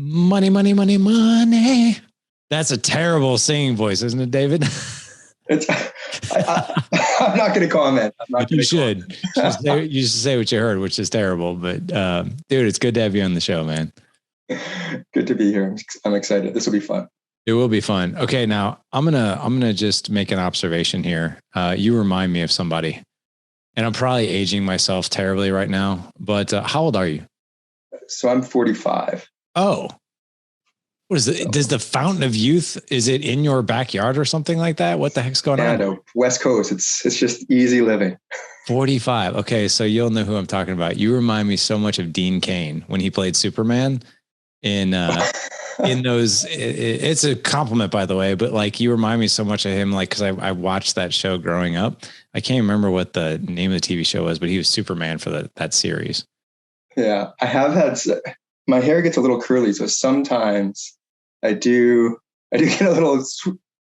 Money, money, money, money. That's a terrible singing voice, isn't it, David? It's, I'm not going to comment. You should. You should say what you heard, which is terrible. But dude, it's good to have you on the show, man. Good to be here. I'm excited. This will be fun. It will be fun. Okay, now I'm gonna just make an observation here. You remind me of somebody, and I'm probably aging myself terribly right now. But how old are you? So I'm 45. Oh, what is it? Does the fountain of youth, is it in your backyard or something like that? What the heck's going on? No, West Coast. It's just easy living. 45. Okay, so you'll know who I'm talking about. You remind me so much of Dean Cain when he played Superman in those. It's a compliment, by the way, but like you remind me so much of him, like because I watched that show growing up. I can't remember what the name of the TV show was, but he was Superman for that series. Yeah, I have had. My hair gets a little curly, so sometimes I do get a little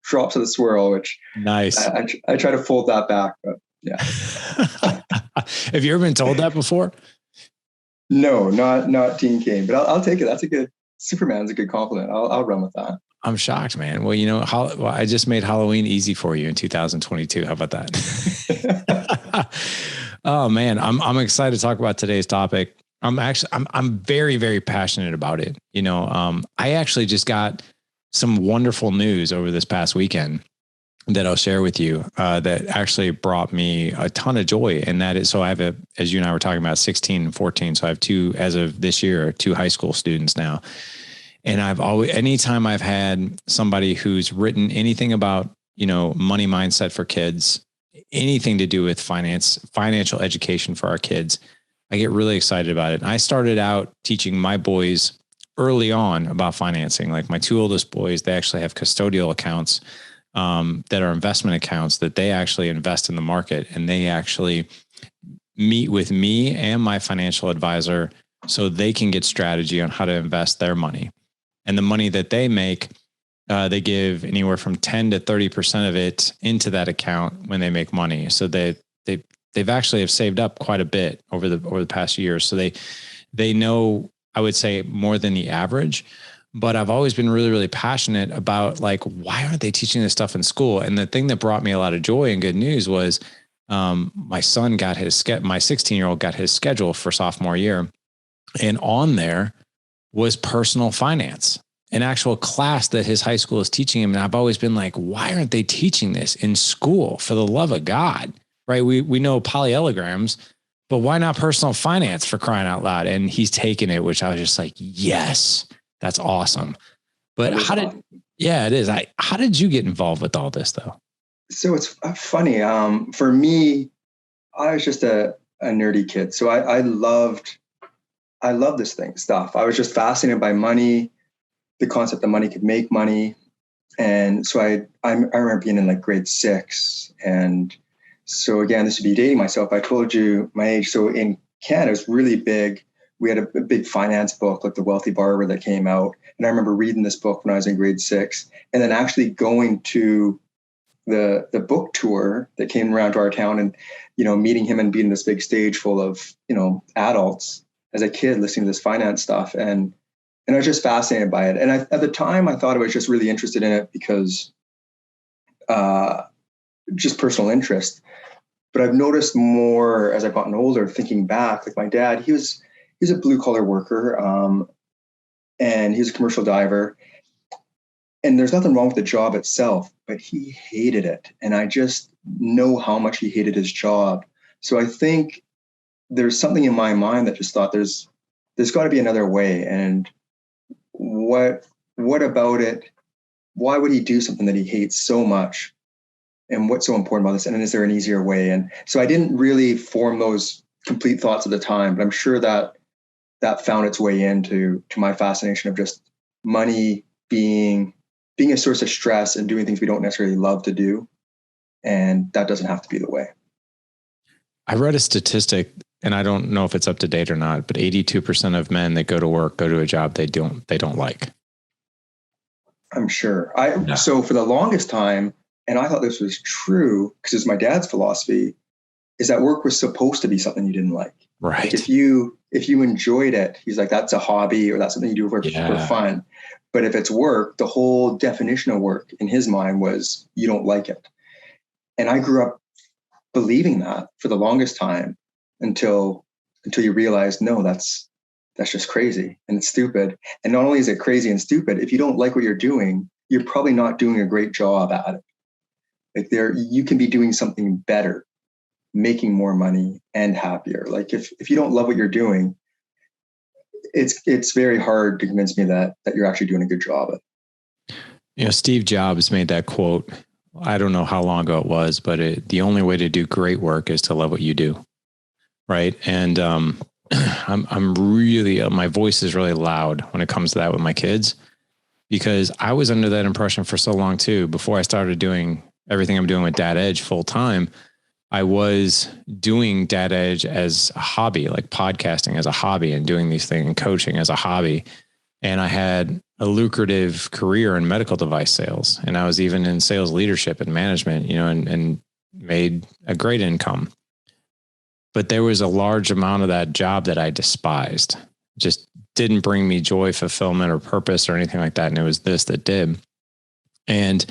drops of the swirl, which nice. I try to fold that back, but yeah. Have you ever been told that before? No, not Dean Cain, but I'll take it. That's a good Superman's a good compliment. I'll run with that. I'm shocked, man. Well, I just made Halloween easy for you in 2022. How about that? Oh man, I'm excited to talk about today's topic. I'm very, very passionate about it. I actually just got some wonderful news over this past weekend that I'll share with you that actually brought me a ton of joy. And that is, so I have as you and I were talking about, 16 and 14. So I have as of this year, 2 high school students now. And anytime I've had somebody who's written anything about, money mindset for kids, anything to do with financial education for our kids, I get really excited about it. And I started out teaching my boys early on about financing. Like my 2 oldest boys, they actually have custodial accounts that are investment accounts that they actually invest in the market, and they actually meet with me and my financial advisor so they can get strategy on how to invest their money. And the money that they make, they give anywhere from 10 to 30% of it into that account when they make money. So they've actually have saved up quite a bit over the past years. So they know, I would say, more than the average. But I've always been really, really passionate about like, why aren't they teaching this stuff in school? And the thing that brought me a lot of joy and good news was my son got my 16-year-old got his schedule for sophomore year. And on there was personal finance, an actual class that his high school is teaching him. And I've always been like, why aren't they teaching this in school, for the love of God? Right? We know polyellograms, but why not personal finance, for crying out loud? And he's taken it, which I was just like, yes, that's awesome. But it is. How did you get involved with all this though? So it's funny. For me, I was just a nerdy kid. So I loved this stuff. I was just fascinated by money, the concept that money could make money. And so I remember being in like grade 6. And so again, this would be dating myself. I told you my age. So in Canada, it was really big. We had a big finance book, like The Wealthy Barber, that came out. And I remember reading this book when I was in grade 6, and then actually going to the book tour that came around to our town, and, meeting him and being this big stage full of, adults as a kid listening to this finance stuff. And I was just fascinated by it. And at the time I thought I was just really interested in it because just personal interest. But I've noticed more as I've gotten older, thinking back, like my dad, he's a blue collar worker, and he's a commercial diver. And there's nothing wrong with the job itself, but he hated it. And I just know how much he hated his job. So I think there's something in my mind that just thought there's got to be another way. And what about it? Why would he do something that he hates so much? And what's so important about this? And is there an easier way? And so I didn't really form those complete thoughts at the time, but I'm sure that found its way into my fascination of just money being a source of stress and doing things we don't necessarily love to do. And that doesn't have to be the way. I read a statistic, and I don't know if it's up to date or not, but 82% of men that go to work go to a job they don't like. I'm sure. So for the longest time, and I thought this was true because it's my dad's philosophy, is that work was supposed to be something you didn't like. Right. Like if you if you enjoyed it, he's like, that's a hobby or that's something you do for fun. But if it's work, the whole definition of work in his mind was you don't like it. And I grew up believing that for the longest time until you realize, no, that's just crazy and it's stupid. And not only is it crazy and stupid, if you don't like what you're doing, you're probably not doing a great job at it. Like you can be doing something better, making more money and happier. Like if you don't love what you're doing, it's very hard to convince me that you're actually doing a good job at it. You know, Steve Jobs made that quote. I don't know how long ago it was, but the only way to do great work is to love what you do. Right. And I'm really, my voice is really loud when it comes to that with my kids, because I was under that impression for so long too. Before I started doing everything I'm doing with Dad Edge full time, I was doing Dad Edge as a hobby, like podcasting as a hobby and doing these things and coaching as a hobby. And I had a lucrative career in medical device sales. And I was even in sales leadership and management, you know, and made a great income. But there was a large amount of that job that I despised, just didn't bring me joy, fulfillment, or purpose or anything like that. And it was this that did. And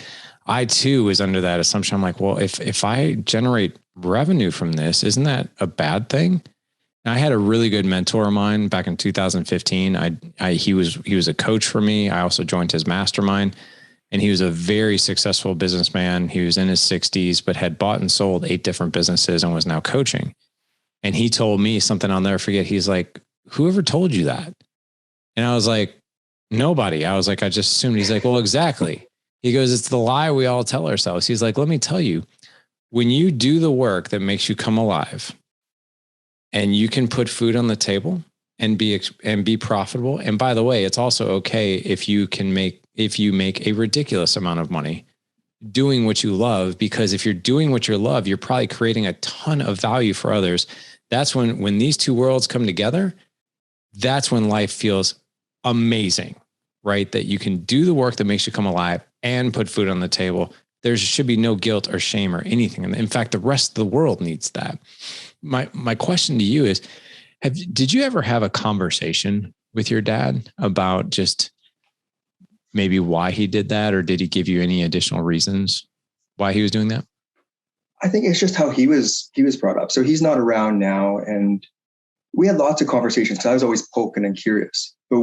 I too was under that assumption. I'm like, well, if I generate revenue from this, isn't that a bad thing? And I had a really good mentor of mine back in 2015. He was a coach for me. I also joined his mastermind, and he was a very successful businessman. He was in his 60s, but had bought and sold 8 different businesses and was now coaching. And he told me something I'll never forget. He's like, whoever told you that? And I was like, nobody. I was like, I just assumed. He's like, well, exactly. He goes, it's the lie we all tell ourselves. He's like, let me tell you, when you do the work that makes you come alive and you can put food on the table and be profitable. And by the way, it's also okay if you make a ridiculous amount of money doing what you love, because if you're doing what you love, you're probably creating a ton of value for others. That's when these two worlds come together, that's when life feels amazing, right? That you can do the work that makes you come alive and put food on the table. There should be no guilt or shame or anything. In fact, the rest of the world needs that. My question to you is, did you ever have a conversation with your dad about just maybe why he did that? Or did he give you any additional reasons why he was doing that? I think it's just how he was brought up. So he's not around now. And we had lots of conversations because I was always poking and curious. But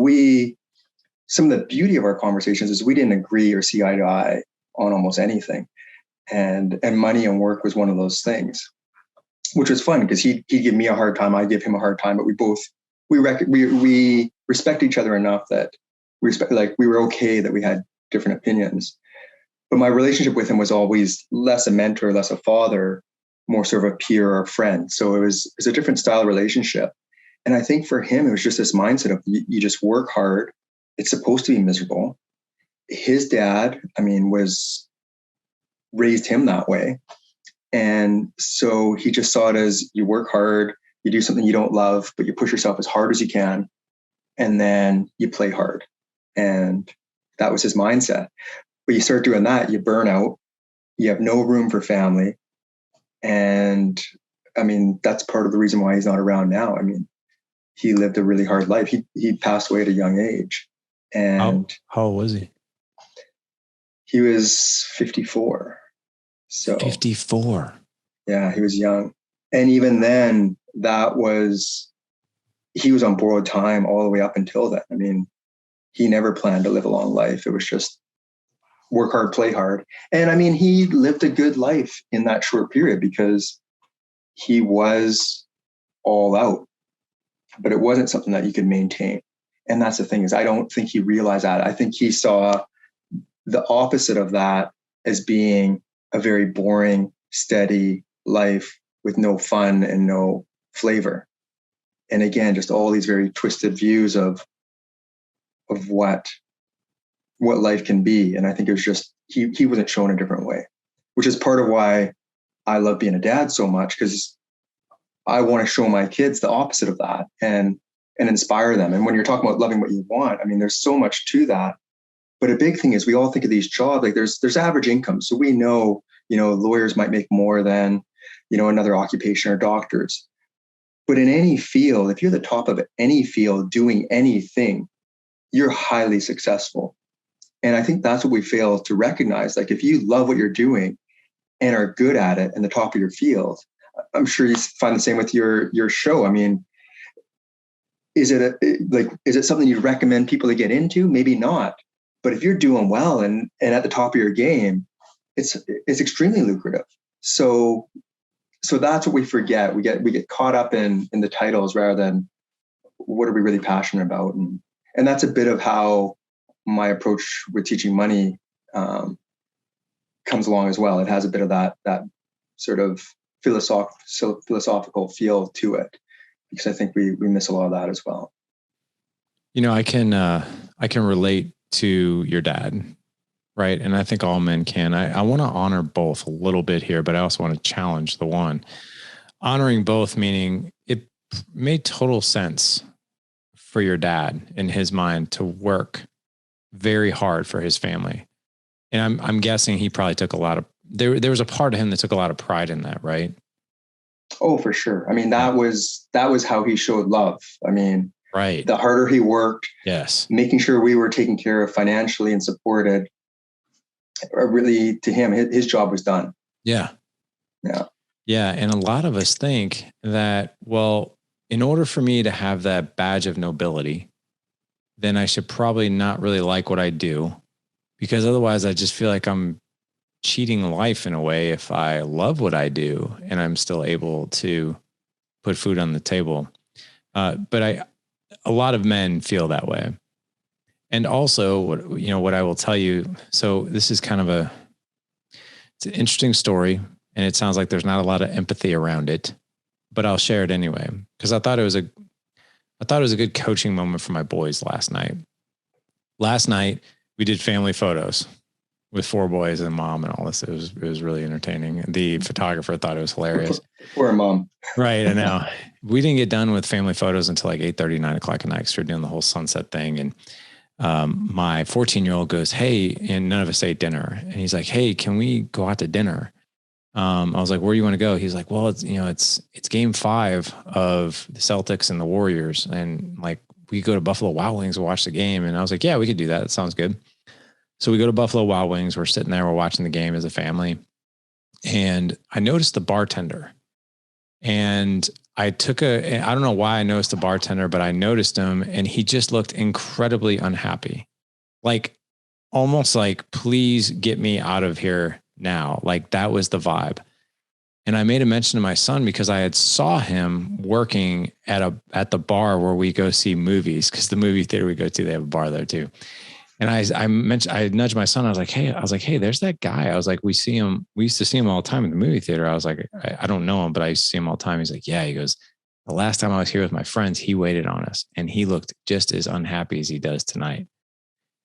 some of the beauty of our conversations is we didn't agree or see eye to eye on almost anything. And money and work was one of those things, which was fun because he'd give me a hard time. I'd give him a hard time, but we respect each other enough that we were okay that we had different opinions. But my relationship with him was always less a mentor, less a father, more sort of a peer or a friend. So it was a different style of relationship. And I think for him, it was just this mindset of you just work hard. It's supposed to be miserable. His dad, raised him that way. And so he just saw it as you work hard, you do something you don't love, but you push yourself as hard as you can. And then you play hard. And that was his mindset. But you start doing that, you burn out, you have no room for family. And that's part of the reason why he's not around now. He lived a really hard life. He passed away at a young age. And how old was he? He was 54. So 54. Yeah, he was young. And even then, he was on borrowed time all the way up until then. He never planned to live a long life. It was just work hard, play hard. And he lived a good life in that short period because he was all out, but it wasn't something that you could maintain. And that's the thing is, I don't think he realized that. I think he saw the opposite of that as being a very boring, steady life with no fun and no flavor. And again, just all these very twisted views of what life can be. And I think it was just, he wasn't shown a different way, which is part of why I love being a dad so much, because I want to show my kids the opposite of that and inspire them. And when you're talking about loving what you want, there's so much to that. But a big thing is we all think of these jobs, like there's average income. So we know, lawyers might make more than, another occupation or doctors. But in any field, if you're the top of any field doing anything, you're highly successful. And I think that's what we fail to recognize. Like if you love what you're doing and are good at it and the top of your field, I'm sure you find the same with your show. I mean, is it something you'd recommend people to get into? Maybe not. But if you're doing well and at the top of your game, it's extremely lucrative. So that's what we forget. We get caught up in the titles rather than what are we really passionate about. And that's a bit of how my approach with teaching money comes along as well. It has a bit of that sort of philosophical feel to it, because I think we miss a lot of that as well. I can relate to your dad, right? And I think all men can. I want to honor both a little bit here, but I also want to challenge the one. Honoring both, meaning it made total sense for your dad in his mind to work very hard for his family. And I'm guessing he probably took a lot of, there was a part of him that took a lot of pride in that, right? Oh, for sure. I mean, that was how he showed love. I mean, right. The harder he worked, yes, making sure we were taken care of financially and supported, really to him, his job was done. Yeah. Yeah. Yeah. And a lot of us think that, well, in order for me to have that badge of nobility, then I should probably not really like what I do, because otherwise I just feel like I'm cheating life in a way if I love what I do and I'm still able to put food on the table. But a lot of men feel that way. And also what I will tell you. So this is kind of it's an interesting story, and it sounds like there's not a lot of empathy around it, but I'll share it anyway, because I thought it was a good coaching moment for my boys last night. Last night we did family photos with 4 boys and mom and all this. It was really entertaining. The photographer thought it was hilarious. Poor mom. Right. I know. We didn't get done with family photos until like 8:30, 9 o'clock at night, because we're doing the whole sunset thing. And my 14-year-old goes, "Hey," and none of us ate dinner. And he's like, "Hey, can we go out to dinner?" I was like, "Where do you want to go?" He's like, "Well, it's game 5 of the Celtics and the Warriors. And like, we go to Buffalo Wild Wings and watch the game." And I was like, "Yeah, we could do that. That sounds good." So we go to Buffalo Wild Wings. We're sitting there, we're watching the game as a family. And I noticed the bartender. And I don't know why I noticed the bartender, but I noticed him, and he just looked incredibly unhappy. Like almost like, please get me out of here now. Like that was the vibe. And I made a mention to my son, because I had saw him working at the bar where we go see movies, because the movie theater we go to, they have a bar there too. And I nudged my son. I was like, hey, there's that guy. I was like, we used to see him all the time in the movie theater. I was like, I don't know him, but I used to see him all the time. He's like, yeah. He goes, the last time I was here with my friends, he waited on us, and he looked just as unhappy as he does tonight.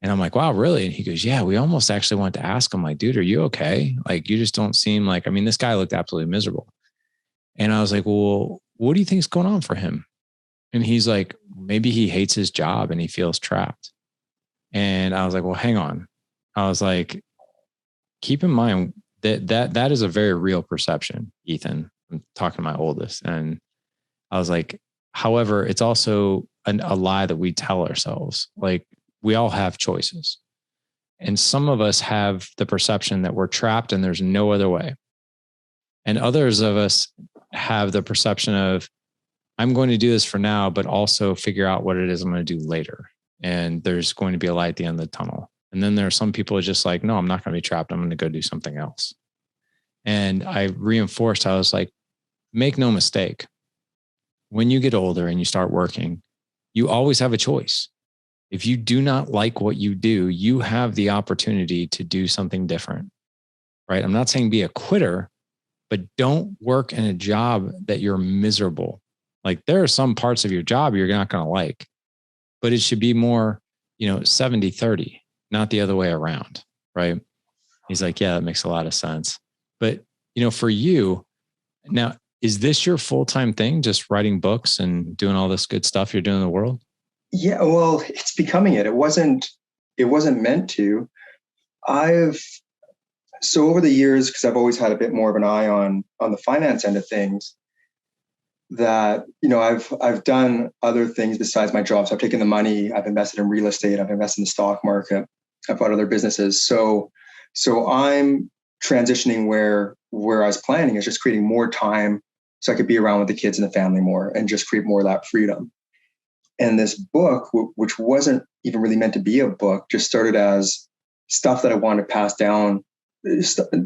And I'm like, wow, really? And he goes, yeah, we almost actually wanted to ask him, like, dude, are you okay? Like, you just don't seem like, I mean, this guy looked absolutely miserable. And I was like, well, what do you think is going on for him? And he's like, maybe he hates his job and he feels trapped. And I was like, well, hang on. I was like, keep in mind that is a very real perception, Ethan. I'm talking to my oldest. And I was like, however, it's also a lie that we tell ourselves. Like, we all have choices. And some of us have the perception that we're trapped and there's no other way. And others of us have the perception of, I'm going to do this for now, but also figure out what it is I'm going to do later. And there's going to be a light at the end of the tunnel. And then there are some people who are just like, no, I'm not going to be trapped. I'm going to go do something else. And I reinforced, I was like, make no mistake. When you get older and you start working, you always have a choice. If you do not like what you do, you have the opportunity to do something different, right? I'm not saying be a quitter, but don't work in a job that you're miserable. Like, there are some parts of your job you're not going to like, but it should be more, 70-30, not the other way around. Right. He's like, yeah, that makes a lot of sense. But, for you now, is this your full-time thing? Just writing books and doing all this good stuff you're doing in the world? Yeah, well, it's becoming it. It wasn't meant to. So over the years, because I've always had a bit more of an eye on the finance end of things, that, I've done other things besides my job. So I've taken the money, I've invested in real estate, I've invested in the stock market, I've bought other businesses. So I'm transitioning where I was planning is just creating more time so I could be around with the kids and the family more and just create more of that freedom. And this book, which wasn't even really meant to be a book, just started as stuff that I wanted to pass down,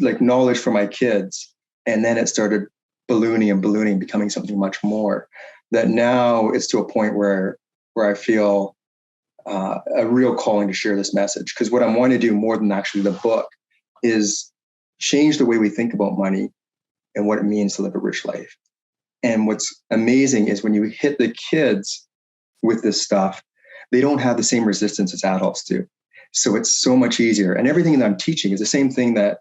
like knowledge for my kids. And then it started ballooning, becoming something much more. That now it's to a point where I feel a real calling to share this message. Because what I want to do more than actually the book is change the way we think about money and what it means to live a rich life. And what's amazing is when you hit the kids with this stuff, they don't have the same resistance as adults do. So it's so much easier. And everything that I'm teaching is the same thing that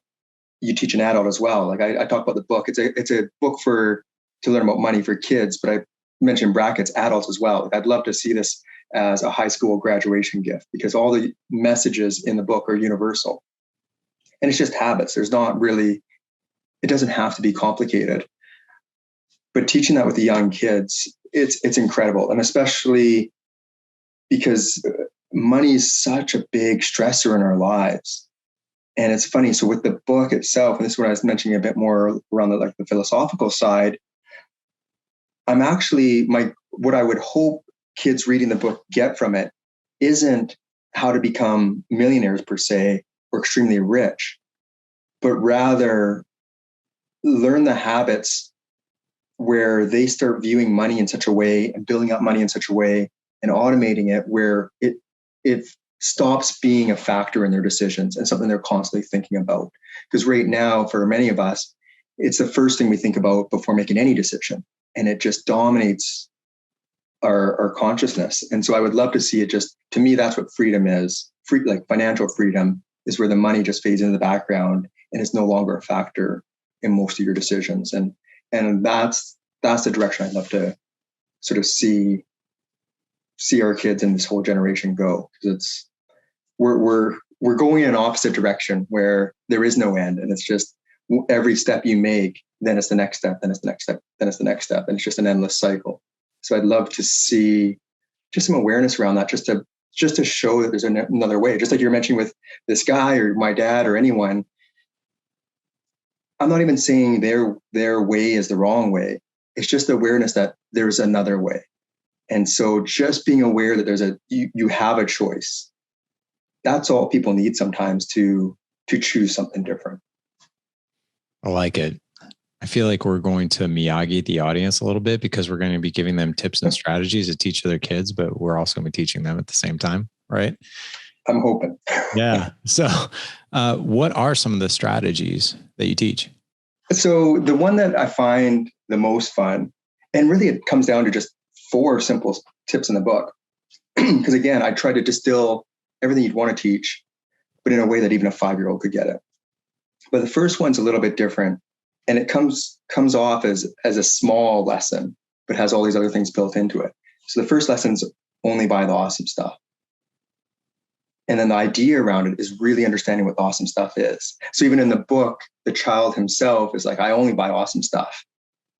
you teach an adult as well. Like I talk about the book. It's a book to learn about money for kids, but I mentioned brackets adults as well. Like I'd love to see this as a high school graduation gift because all the messages in the book are universal. And it's just habits. There's not really, it doesn't have to be complicated. But teaching that with the young kids, it's incredible. And especially because money is such a big stressor in our lives. And it's funny. So with the book itself, and this is what I was mentioning a bit more around the philosophical side, I'm actually what I would hope kids reading the book get from it isn't how to become millionaires per se or extremely rich, but rather learn the habits where they start viewing money in such a way and building up money in such a way and automating it where it stops being a factor in their decisions and something they're constantly thinking about. Because right now, for many of us, it's the first thing we think about before making any decision. And it just dominates our consciousness. And so I would love to see it just, to me, that's what freedom is. Like financial freedom is where the money just fades into the background and is no longer a factor in most of your decisions. And that's the direction I'd love to sort of see our kids and this whole generation go. Because it's we're going in an opposite direction where there is no end. And it's just every step you make, then it's the next step, then it's the next step, then it's the next step. And it's just an endless cycle. So I'd love to see just some awareness around that, just to show that there's another way. Just like you're mentioning with this guy or my dad or anyone, I'm not even saying their way is the wrong way. It's just the awareness that there's another way. And so just being aware that you have a choice. That's all people need sometimes to choose something different. I like it. I feel like we're going to Miyagi the audience a little bit because we're going to be giving them tips and strategies to teach their kids, but we're also going to be teaching them at the same time, right? I'm hoping. Yeah. So what are some of the strategies that you teach? So the one that I find the most fun, and really it comes down to just 4 simple tips in the book. Because again, I try to distill everything you'd want to teach, but in a way that even a 5-year-old could get it. But the first one's a little bit different. And it comes off as a small lesson, but has all these other things built into it. So the first lesson's only buy the awesome stuff. And then the idea around it is really understanding what the awesome stuff is. So even in the book, the child himself is like, I only buy awesome stuff.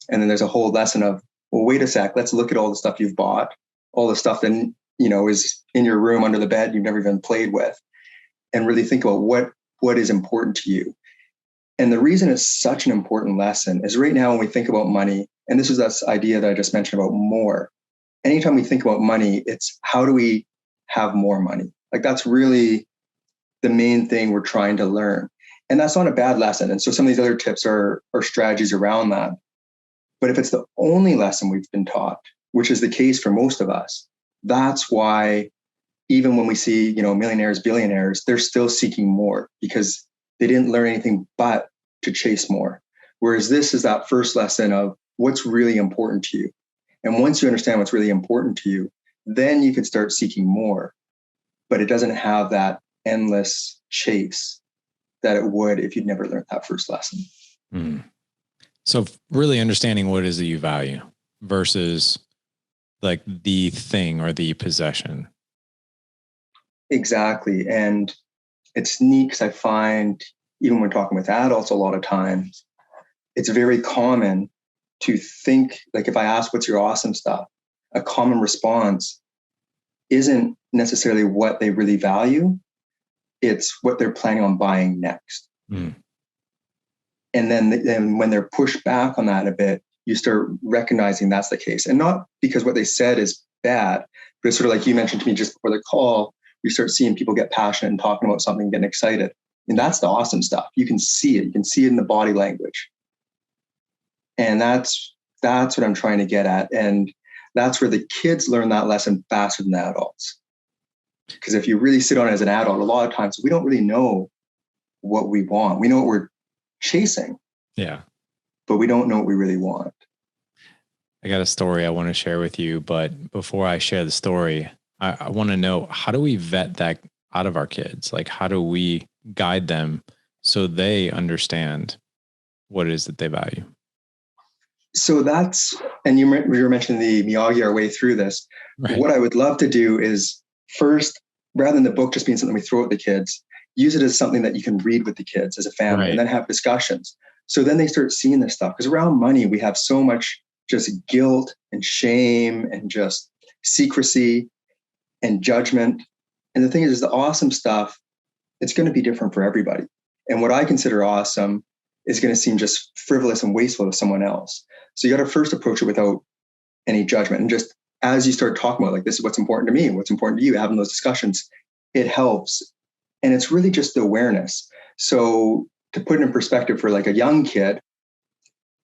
And then there's a whole lesson of, well, wait a sec, let's look at all the stuff you've bought, all the stuff that, is in your room under the bed you've never even played with, and really think about what is important to you. And the reason it's such an important lesson is right now when we think about money, and this is this idea that I just mentioned about more, anytime we think about money, it's how do we have more money? Like that's really the main thing we're trying to learn. And that's not a bad lesson. And so some of these other tips are strategies around that. But if it's the only lesson we've been taught, which is the case for most of us, that's why even when we see, millionaires, billionaires, they're still seeking more because they didn't learn anything but to chase more. Whereas this is that first lesson of what's really important to you. And once you understand what's really important to you, then you can start seeking more. But it doesn't have that endless chase that it would if you'd never learned that first lesson. Mm. So really understanding what it is that you value versus like the thing or the possession. Exactly. And it's neat because I find even when talking with adults, a lot of times it's very common to think, like if I ask what's your awesome stuff, a common response isn't necessarily what they really value. It's what they're planning on buying next. Mm. And then when they're pushed back on that a bit, you start recognizing that's the case. And not because what they said is bad, but it's sort of like you mentioned to me just before the call, you start seeing people get passionate and talking about something, getting excited. And that's the awesome stuff. You can see it. You can see it in the body language. And that's what I'm trying to get at. And that's where the kids learn that lesson faster than the adults. Because if you really sit on it as an adult, a lot of times we don't really know what we want. We know what we're chasing. Yeah. But we don't know what we really want. I got a story I want to share with you, but before I share the story, I want to know, how do we vet that out of our kids? Like, how do we guide them so they understand what it is that they value? So and you were mentioning the Miyagi our way through this. Right. What I would love to do is first, rather than the book just being something we throw at the kids, use it as something that you can read with the kids as a family, right, and then have discussions. So then they start seeing this stuff. Because around money, we have so much just guilt and shame and just secrecy and judgment. And the thing is the awesome stuff, it's going to be different for everybody. And what I consider awesome is going to seem just frivolous and wasteful to someone else. So you got to first approach it without any judgment. And just as you start talking about, like, this is what's important to me, what's important to you, having those discussions, it helps. And it's really just the awareness. So to put it in perspective for like a young kid,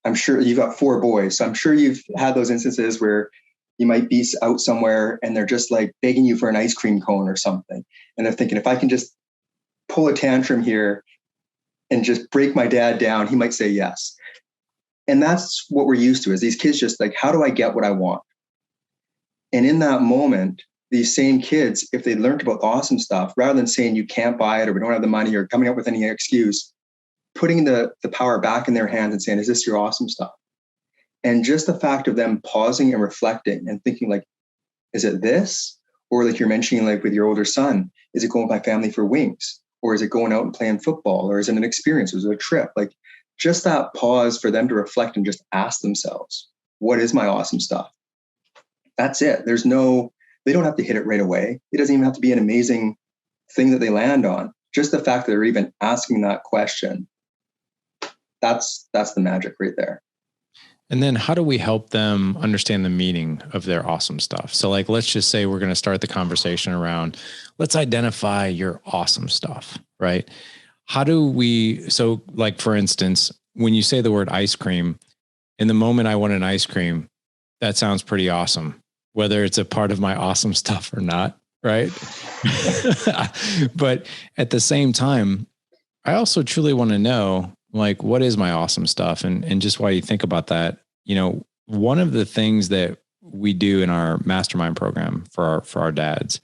I'm sure you've got 4 boys. So I'm sure you've had those instances where you might be out somewhere and they're just like begging you for an ice cream cone or something. And they're thinking, if I can just pull a tantrum here and just break my dad down, he might say yes. And that's what we're used to, is these kids just like, how do I get what I want? And in that moment, these same kids, if they learned about awesome stuff, rather than saying you can't buy it or we don't have the money or coming up with any excuse, putting the power back in their hands and saying, is this your awesome stuff? And just the fact of them pausing and reflecting and thinking, like, is it this? Or like you're mentioning, like with your older son, is it going with my family for wings? Or is it going out and playing football? Or is it an experience? Is it a trip? Like just that pause for them to reflect and just ask themselves, what is my awesome stuff? That's it. They don't have to hit it right away. It doesn't even have to be an amazing thing that they land on. Just the fact that they're even asking that question, that's the magic right there. And then how do we help them understand the meaning of their awesome stuff? So like, let's just say we're going to start the conversation around, let's identify your awesome stuff, right? How do we, so like, for instance, when you say the word ice cream, in the moment I want an ice cream, that sounds pretty awesome, whether it's a part of my awesome stuff or not, right? But at the same time, I also truly want to know, like, what is my awesome stuff? And just why you think about that. You know, one of the things that we do in our mastermind program for our dads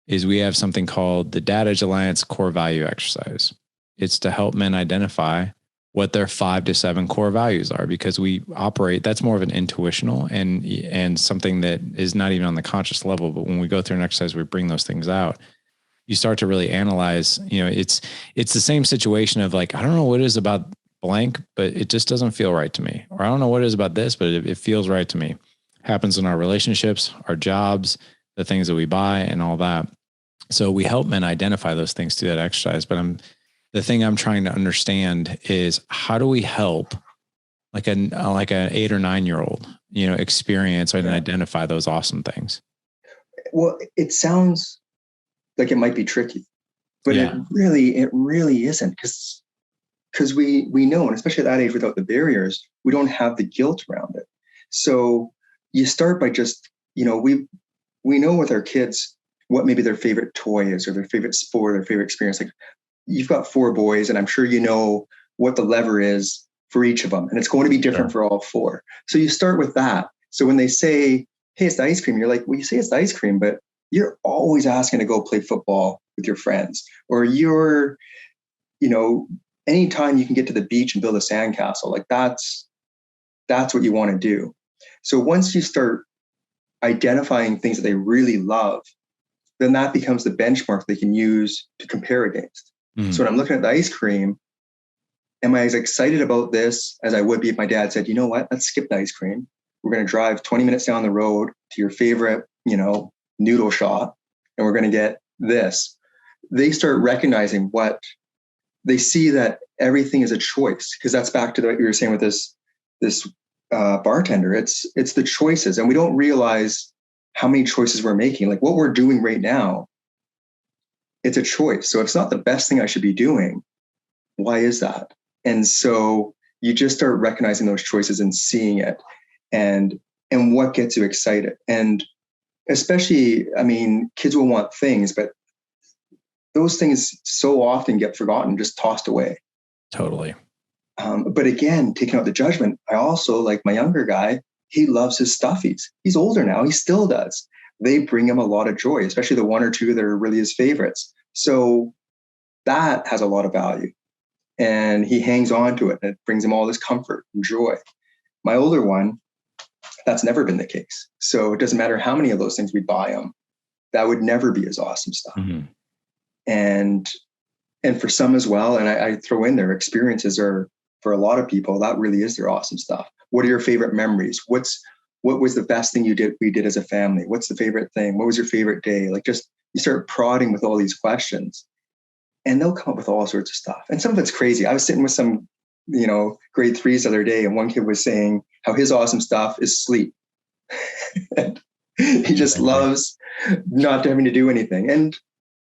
is we have something called the Dad Edge Alliance core value exercise. It's to help men identify what their 5 to 7 core values are, because we operate, that's more of an intuitional and something that is not even on the conscious level. But when we go through an exercise, we bring those things out. You start to really analyze, you know, it's the same situation of like, I don't know what it is about blank, but it just doesn't feel right to me. Or I don't know what it is about this, but it feels right to me. Happens in our relationships, our jobs, the things that we buy and all that. So we help men identify those things through that exercise. But the thing I'm trying to understand is, how do we help like an 8 or 9 year old, you know, experience and identify those awesome things? Well, it sounds like it might be tricky, but it really isn't, because we know, and especially at that age, without the barriers, we don't have the guilt around it. So you start by just, you know, we know with our kids what maybe their favorite toy is or their favorite sport, their favorite experience. Like you've got 4 boys, and I'm sure you know what the lever is for each of them, and it's going to be different for all 4. So you start with that. So when they say, hey, it's the ice cream, you're like, well, you say it's the ice cream, but you're always asking to go play football with your friends, or you're, you know, anytime you can get to the beach and build a sandcastle, like that's what you want to do. So once you start identifying things that they really love, then that becomes the benchmark they can use to compare against. So when I'm looking at the ice cream, am I as excited about this as I would be if my dad said, you know what, let's skip the ice cream. We're going to drive 20 minutes down the road to your favorite, noodle shop, and we're going to get this. They start recognizing what they see, that everything is a choice. Because that's back to what you were saying with this bartender. It's the choices, and we don't realize how many choices we're making. Like what we're doing right now, it's a choice. So if it's not the best thing I should be doing, why is that? And so you just start recognizing those choices and seeing it, and what gets you excited. And especially, I mean, kids will want things, but those things so often get forgotten, just tossed away. Totally. But again, taking out the judgment, I also, like my younger guy, he loves his stuffies. He's older now. He still does. They bring him a lot of joy, especially the one or two that are really his favorites. So that has a lot of value. And he hangs on to it, and it brings him all this comfort and joy. My older one, that's never been the case. So it doesn't matter how many of those things we buy him, that would never be his awesome stuff. Mm-hmm. And for some as well, and I throw in their experiences are, for a lot of people, that really is their awesome stuff. What are your favorite memories? What was the best thing we did as a family? What's the favorite thing? What was your favorite day? Like, just, you start prodding with all these questions, and they'll come up with all sorts of stuff. And some of it's crazy. I was sitting with some, grade threes the other day, and one kid was saying how his awesome stuff is sleep. And he just loves not having to do anything. And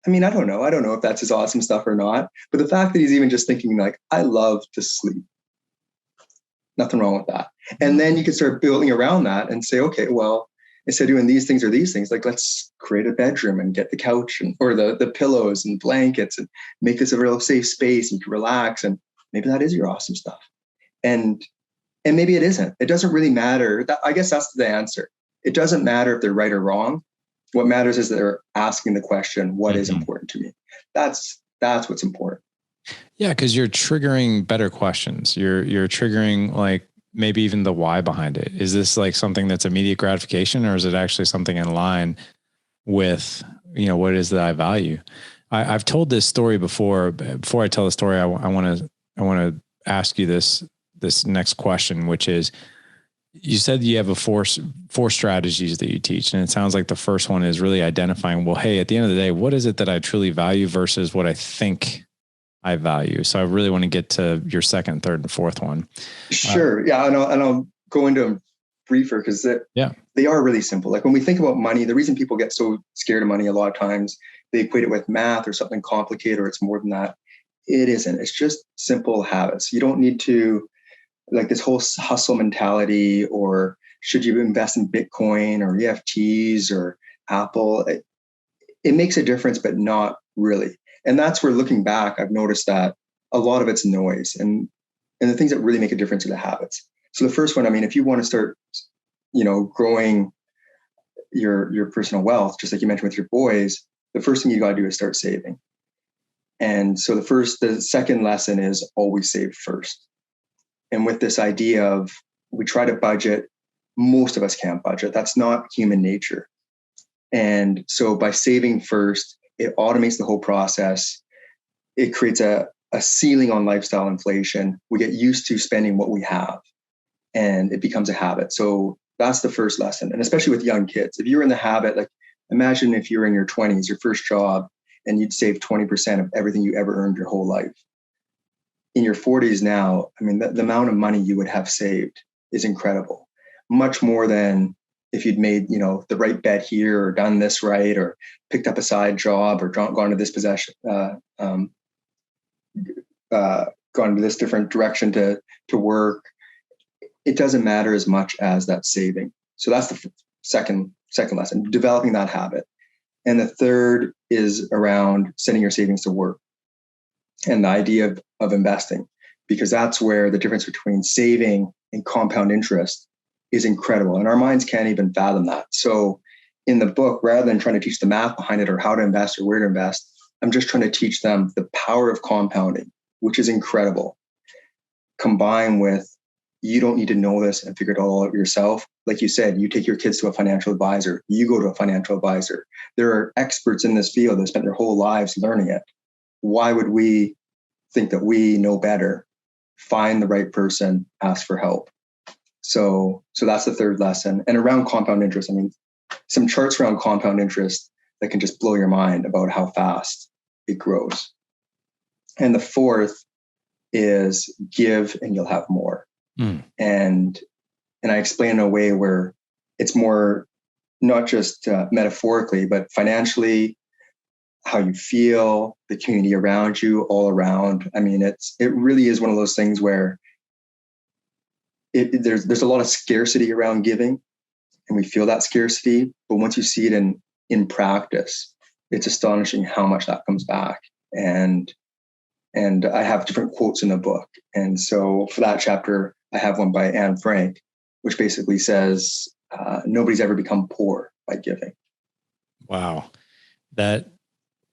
I mean, I don't know if that's his awesome stuff or not, but the fact that he's even just thinking like, I love to sleep. Nothing wrong with that. And then you can start building around that and say, okay, well, instead of doing these things or these things, like, let's create a bedroom and get the couch or the pillows and blankets and make this a real safe space, and you can relax. And maybe that is your awesome stuff. And maybe it isn't. It doesn't really matter. I guess that's the answer. It doesn't matter if they're right or wrong. What matters is they're asking the question, what is important to me? That's what's important. Yeah, because you're triggering better questions. You're triggering, like, maybe even the why behind it. Is this like something that's immediate gratification, or is it actually something in line with, what is that I value? I've told this story before. Before I tell the story, I want to ask you this next question, which is, you said you have four strategies that you teach. And it sounds like the first one is really identifying, well, hey, at the end of the day, what is it that I truly value versus what I think I value? So I really want to get to your second, third, and fourth one. Sure. Yeah. And I'll go into them briefer, because they are really simple. Like when we think about money, the reason people get so scared of money a lot of times, they equate it with math or something complicated, or it's more than that. It isn't. It's just simple habits. You don't need to, like, this whole hustle mentality, or should you invest in Bitcoin or EFTs or Apple? It makes a difference, but not really. And that's where, looking back, I've noticed that a lot of it's noise, and the things that really make a difference are the habits. So the first one, I mean, if you want to start, growing your personal wealth, just like you mentioned with your boys, the first thing you got to do is start saving. And so the second lesson is always save first. And with this idea of, we try to budget, most of us can't budget. That's not human nature. And so by saving first, it automates the whole process. It creates a ceiling on lifestyle inflation. We get used to spending what we have, and it becomes a habit. So that's the first lesson. And especially with young kids, if you're in the habit, like, imagine if you're in your 20s, your first job, and you'd save 20% of everything you ever earned your whole life. In your 40s now, I mean, the amount of money you would have saved is incredible. Much more than if you'd made, the right bet here, or done this right, or picked up a side job, or gone to this gone to this different direction to work. It doesn't matter as much as that saving. So that's the second lesson, developing that habit. And the third is around setting your savings to work, and the idea of investing, because that's where the difference between saving and compound interest is incredible. And our minds can't even fathom that. So in the book, rather than trying to teach the math behind it, or how to invest, or where to invest, I'm just trying to teach them the power of compounding, which is incredible, combined with, you don't need to know this and figure it all out yourself. Like you said, you take your kids to a financial advisor, you go to a financial advisor. There are experts in this field that spent their whole lives learning it. Why would we think that we know better find the right person, ask for help. So that's the third lesson. And around compound interest, I mean, some charts around compound interest that can just blow your mind about how fast it grows. And the fourth is give and you'll have more. And I explain in a way where it's more not just metaphorically, but financially, how you feel, the community around you, all around. I mean, it really is one of those things where there's a lot of scarcity around giving, and we feel that scarcity. But once you see it in practice, it's astonishing how much that comes back. And I have different quotes in the book. And so for that chapter, I have one by Anne Frank, which basically says, nobody's ever become poor by giving. Wow.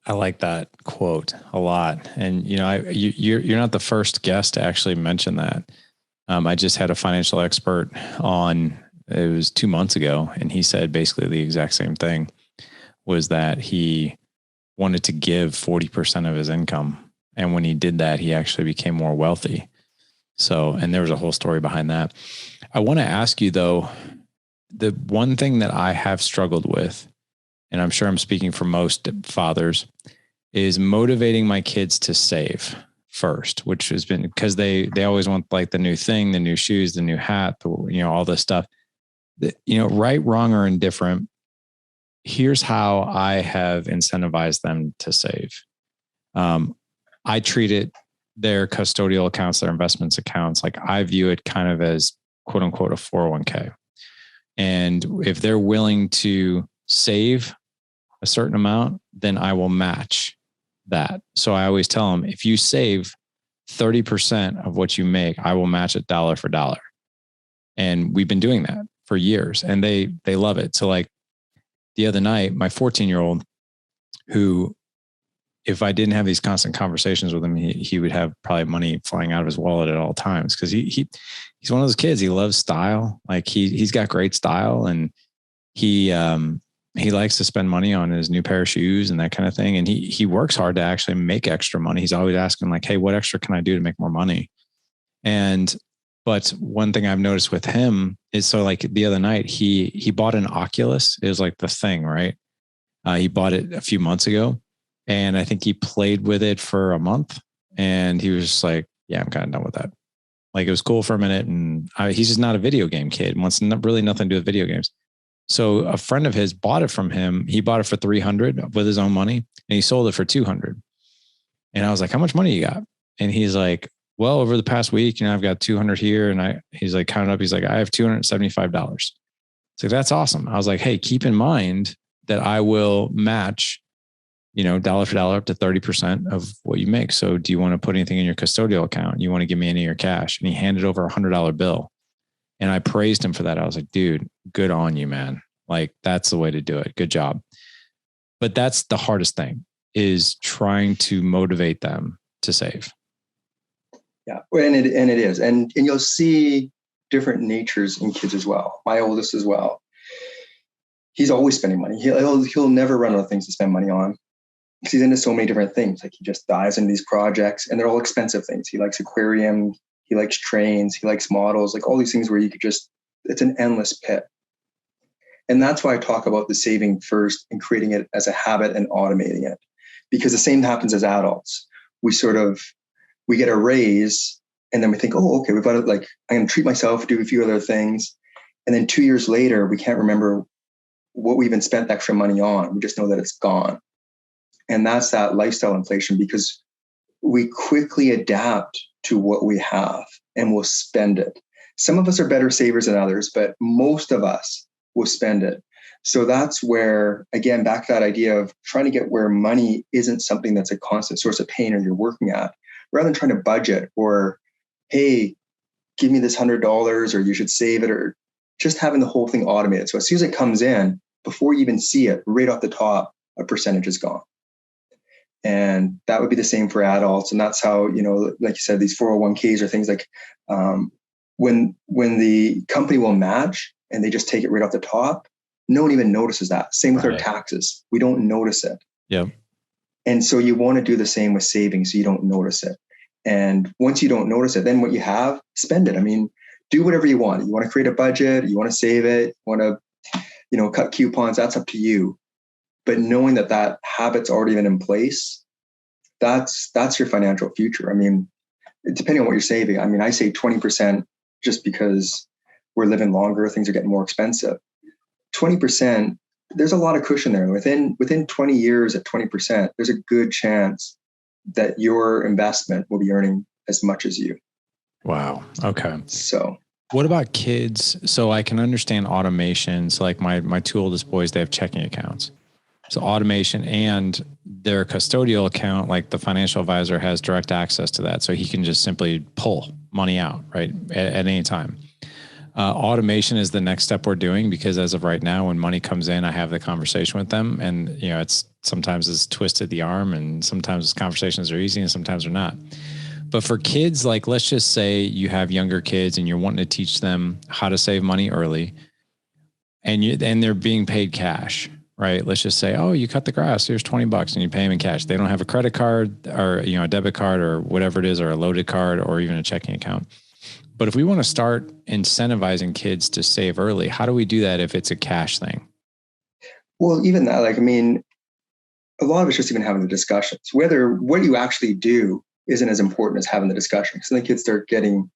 I like that quote a lot. And, you're not the first guest to actually mention that. I just had a financial expert on, it was 2 months ago, and he said basically the exact same thing, was that he wanted to give 40% of his income. And when he did that, he actually became more wealthy. So, and there was a whole story behind that. I want to ask you though, the one thing that I have struggled with, and I'm sure I'm speaking for most fathers, is motivating my kids to save first, which has been because they always want like the new thing, the new shoes, the new hat, all this stuff. Right, wrong, or indifferent. Here's how I have incentivized them to save. I treat it, their custodial accounts, their investments accounts, like I view it kind of as quote unquote a 401k. And if they're willing to save a certain amount, then I will match that. So I always tell them, if you save 30% of what you make, I will match it dollar for dollar. And we've been doing that for years, and they love it. So like the other night, my 14-year-old, who, if I didn't have these constant conversations with him, he would have probably money flying out of his wallet at all times. Cause he's one of those kids. He loves style. Like he's got great style, and he likes to spend money on his new pair of shoes and that kind of thing. And he works hard to actually make extra money. He's always asking like, hey, what extra can I do to make more money? But one thing I've noticed with him is, so like the other night, he bought an Oculus. It was like the thing, right? He bought it a few months ago, and I think he played with it for a month, and he was just like, yeah, I'm kind of done with that. Like it was cool for a minute. And he's just not a video game kid. Wants really nothing to do with video games. So a friend of his bought it from him. He bought it for $300 with his own money, and he sold it for $200. And I was like, how much money you got? And he's like, well, over the past week, I've got 200 here. And he's like, counting up. He's like, I have $275. So that's awesome. I was like, hey, keep in mind that I will match, dollar for dollar up to 30% of what you make. So do you want to put anything in your custodial account? You want to give me any of your cash? And he handed over $100 bill. And I praised him for that. I was like, dude, good on you, man. Like that's the way to do it. Good job. But that's the hardest thing, is trying to motivate them to save. Yeah. And it is. And you'll see different natures in kids as well. My oldest as well. He's always spending money. He'll never run out of things to spend money on, because he's into so many different things. Like he just dives into these projects, and they're all expensive things. He likes aquarium. He likes trains. He likes models, like all these things where you could it's an endless pit. And that's why I talk about the saving first and creating it as a habit and automating it, because the same happens as adults. We get a raise, and then we think, oh, okay, we've got to I'm going to treat myself, do a few other things. And then 2 years later, we can't remember what we even spent extra money on. We just know that it's gone. And that's that lifestyle inflation, because we quickly adapt to what we have and we'll spend it. Some of us are better savers than others, but most of us will spend it. So that's where, again, back to that idea of trying to get where money isn't something that's a constant source of pain or you're working at, rather than trying to budget or, hey, give me this $100 or you should save it, or just having the whole thing automated. So as soon as it comes in, before you even see it, right off the top, a percentage is gone. And that would be the same for adults. And that's how, like you said, these 401ks are things like when the company will match and they just take it right off the top, no one even notices that. Same with our taxes. We don't notice it. Yeah. And so you want to do the same with savings so you don't notice it. And once you don't notice it, then what you have, spend it. I mean, do whatever you want. You want to create a budget, you want to save it, you want to, cut coupons, that's up to you. But knowing that that habit's already been in place, that's your financial future. I mean, depending on what you're saving. I mean, I say 20% just because we're living longer, things are getting more expensive. 20%, there's a lot of cushion there. Within 20 years at 20%, there's a good chance that your investment will be earning as much as you. Wow. Okay. So what about kids? So I can understand automations. Like my two oldest boys, they have checking accounts. So automation and their custodial account, like the financial advisor has direct access to that. So he can just simply pull money out, right, at any time. Automation is the next step we're doing, because as of right now, when money comes in, I have the conversation with them, and it's sometimes it's twisted the arm, and sometimes conversations are easy and sometimes they're not. But for kids, like, let's just say you have younger kids and you're wanting to teach them how to save money early, and they're being paid cash, right? Let's just say, oh, you cut the grass, here's $20 and you pay them in cash. They don't have a credit card or, a debit card or whatever it is, or a loaded card or even a checking account. But if we want to start incentivizing kids to save early, how do we do that if it's a cash thing? Well, even that, like, I mean, a lot of it's just even having the discussions. Whether what you actually do isn't as important as having the discussion, because then the kids start getting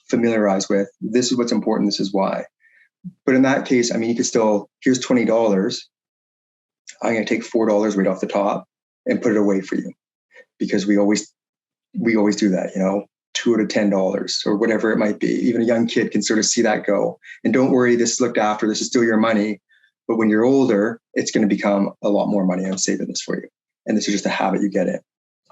familiarized with, this is what's important, this is why. But in that case, I mean, you could still, here's $20. I'm going to take $4 right off the top and put it away for you, because we always do that, 2 out of $10 or whatever it might be. Even a young kid can sort of see that go. And don't worry, this is looked after. This is still your money. But when you're older, it's going to become a lot more money. I'm saving this for you. And this is just a habit you get in.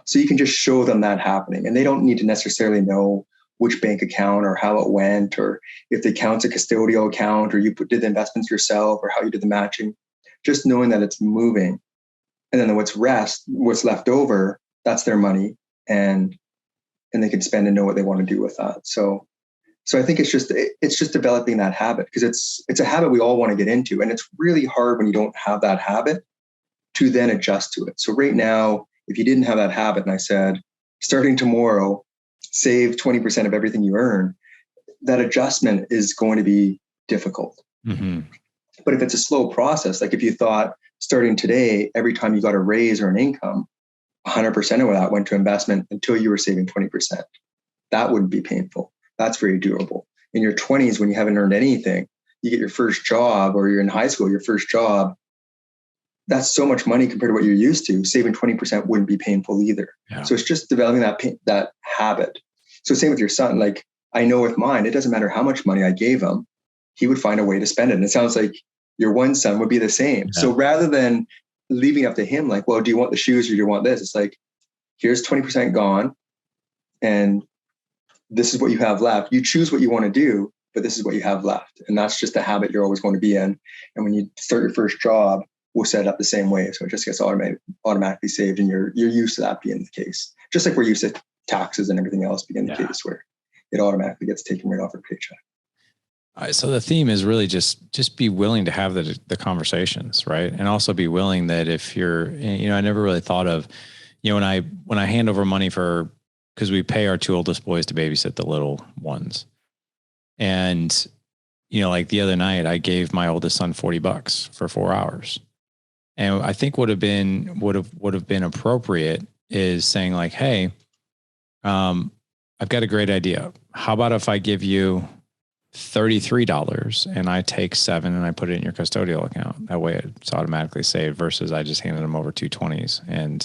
So you can just show them that happening. And they don't need to necessarily know which bank account or how it went, or if the account's a custodial account, or you did the investments yourself, or how you did the matching. Just knowing that it's moving. And then what's left over, that's their money. And they can spend and know what they want to do with that. So I think it's just developing that habit, because it's a habit we all want to get into. And it's really hard when you don't have that habit to then adjust to it. So right now, if you didn't have that habit and I said, starting tomorrow, save 20% of everything you earn, that adjustment is going to be difficult. Mm-hmm. But if it's a slow process, like if you thought starting today, every time you got a raise or an income, 100% of that went to investment until you were saving 20%. That wouldn't be painful. That's very doable. In your 20s, when you haven't earned anything, you get your first job, or you're in high school, your first job, that's so much money compared to what you're used to. Saving 20% wouldn't be painful either. Yeah. So it's just developing that habit. So same with your son. Like, I know with mine, it doesn't matter how much money I gave him, he would find a way to spend it. And it sounds like your one son would be the same. Yeah. So rather than leaving up to him, like, well, do you want the shoes or do you want this? It's like, here's 20% gone, and this is what you have left. You choose what you want to do, but this is what you have left. And that's just the habit you're always going to be in. And when you start your first job, we'll set it up the same way. So it just gets automatically saved, and you're used to that being the case. Just like we're used to taxes and everything else being the case, where it automatically gets taken right off your paycheck. All right, so the theme is really just be willing to have the conversations, right? And also be willing that if you're, I never really thought of, when I hand over money because we pay our two oldest boys to babysit the little ones. And, like the other night, I gave my oldest son $40 for 4 hours. And I think would have been appropriate is saying like, hey, I've got a great idea. How about if I give you $33 and I take $7 and I put it in your custodial account? That way it's automatically saved, versus I just handed him over two 20s and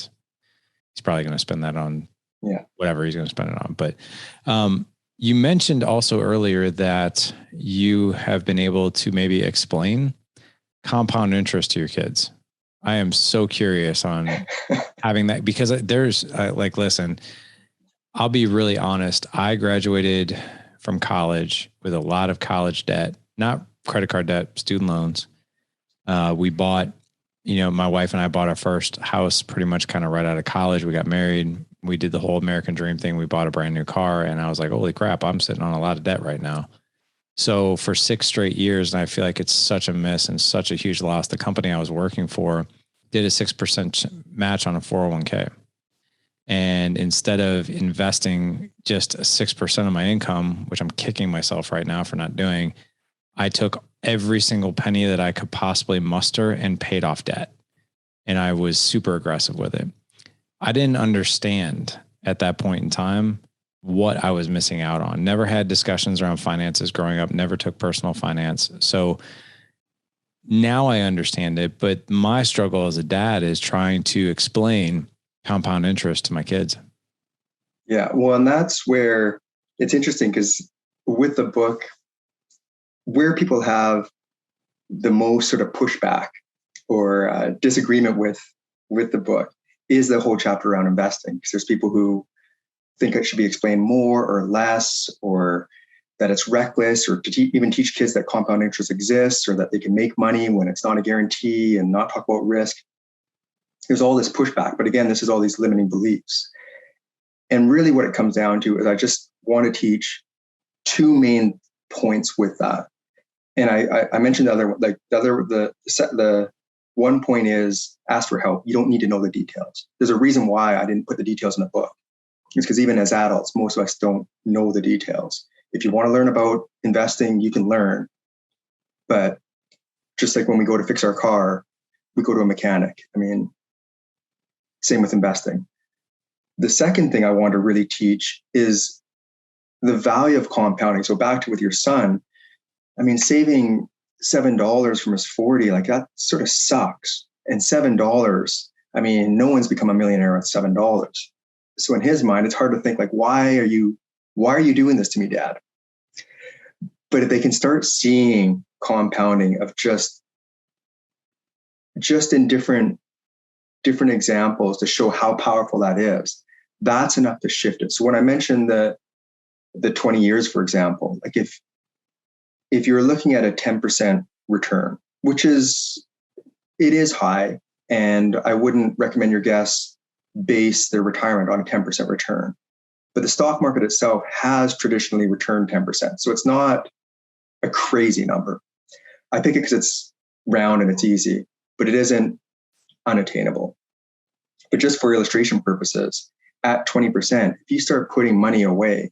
he's probably going to spend that on whatever he's going to spend it on. But you mentioned also earlier that you have been able to maybe explain compound interest to your kids. I am so curious on having that, because there's listen, I'll be really honest. I graduated from college with a lot of college debt, not credit card debt, student loans. We bought, my wife and I bought our first house pretty much kind of right out of college. We got married. We did the whole American dream thing. We bought a brand new car, and I was like, holy crap, I'm sitting on a lot of debt right now. So for 6 straight years, and I feel like it's such a miss and such a huge loss, the company I was working for did a 6% match on a 401k. And instead of investing just 6% of my income, which I'm kicking myself right now for not doing, I took every single penny that I could possibly muster and paid off debt. And I was super aggressive with it. I didn't understand at that point in time what I was missing out on. Never had discussions around finances growing up, never took personal finance. So now I understand it, but my struggle as a dad is trying to explain compound interest to my kids. Yeah. Well, and that's where it's interesting, because with the book, where people have the most sort of pushback or disagreement with the book is the whole chapter around investing. Because there's people who think it should be explained more or less, or that it's reckless, or to even teach kids that compound interest exists, or that they can make money when it's not a guarantee, and not talk about risk. There's all this pushback. But again, this is all these limiting beliefs. And really what it comes down to is I just want to teach two main points with that. And I mentioned the other one, like the one point is ask for help. You don't need to know the details. There's a reason why I didn't put the details in the book. It's because even as adults, most of us don't know the details. If you want to learn about investing, you can learn. But just like when we go to fix our car, we go to a mechanic. I mean, same with investing. The second thing I want to really teach is the value of compounding. So back to with your son, I mean, saving $7 from his 40, like that sort of sucks. And $7, I mean, no one's become a millionaire with $7. So in his mind, it's hard to think like, why are you doing this to me, Dad? But if they can start seeing compounding of just in different examples to show how powerful that is, that's enough to shift it. So when I mentioned the 20 years, for example, like if you're looking at a 10% return, which is high, and I wouldn't recommend your guests base their retirement on a 10% return. But the stock market itself has traditionally returned 10%. So it's not a crazy number. I pick it because it's round and it's easy, but it isn't unattainable. But just for illustration purposes, at 20%, if you start putting money away,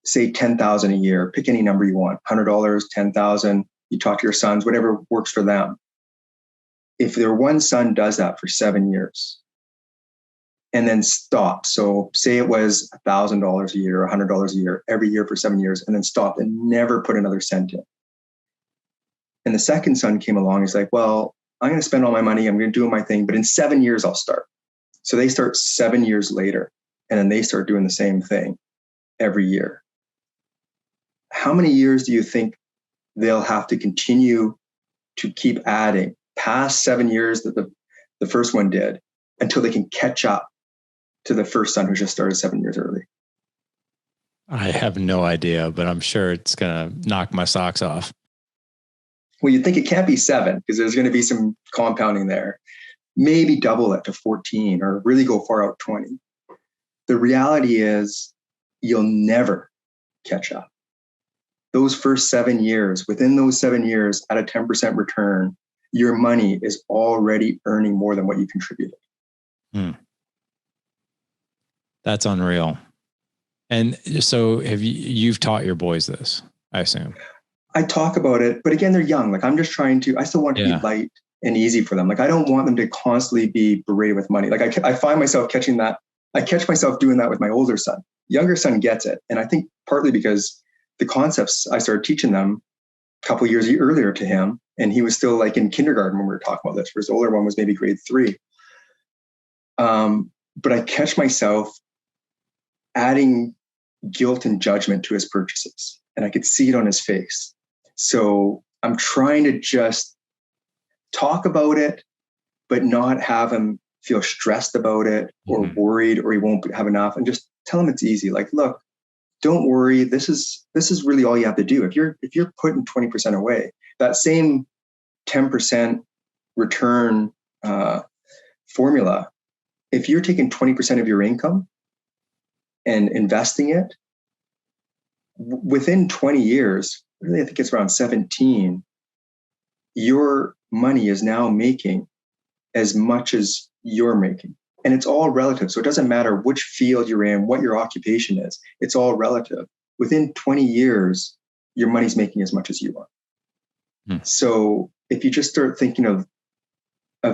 say $10,000 a year, pick any number you want, $100, $10,000, you talk to your sons, whatever works for them. If their one son does that for 7 years and then stops, so say it was $1,000 a year, $100 a year, every year for 7 years, and then stopped and never put another cent in. And the second son came along, he's like, well, I'm going to spend all my money, I'm going to do my thing, but in 7 years, I'll start. So they start 7 years later, and then they start doing the same thing every year. How many years do you think they'll have to continue to keep adding past 7 years that the first one did until they can catch up to the first son who just started 7 years early? I have no idea, but I'm sure it's going to knock my socks off. Well, you'd think it can't be 7 because there's going to be some compounding there. Maybe double it to 14 or really go far out 20. The reality is you'll never catch up. Those first 7 years, within those 7 years at a 10% return, your money is already earning more than what you contributed. That's unreal. And so you've taught your boys this, I assume? I talk about it, but again, they're young. Like I still want to be light and easy for them. Like I don't want them to constantly be berated with money. Like I find myself catching that. I catch myself doing that with my older son. Younger son gets it. And I think partly because the concepts I started teaching them a couple of years earlier to him, and he was still like in kindergarten when we were talking about this. Whereas the older one was maybe grade 3. But I catch myself adding guilt and judgment to his purchases, and I could see it on his face. So I'm trying to just talk about it, but not have him feel stressed about it or worried or he won't have enough, and just tell him it's easy. Like, look, don't worry. This is really all you have to do. If you're putting 20% away, that same 10% return formula, if you're taking 20% of your income and investing it, within 20 years, really, I think it's around 17, your money is now making as much as you're making. And it's all relative. So it doesn't matter which field you're in, what your occupation is. It's all relative. Within 20 years, your money's making as much as you are. So if you just start thinking of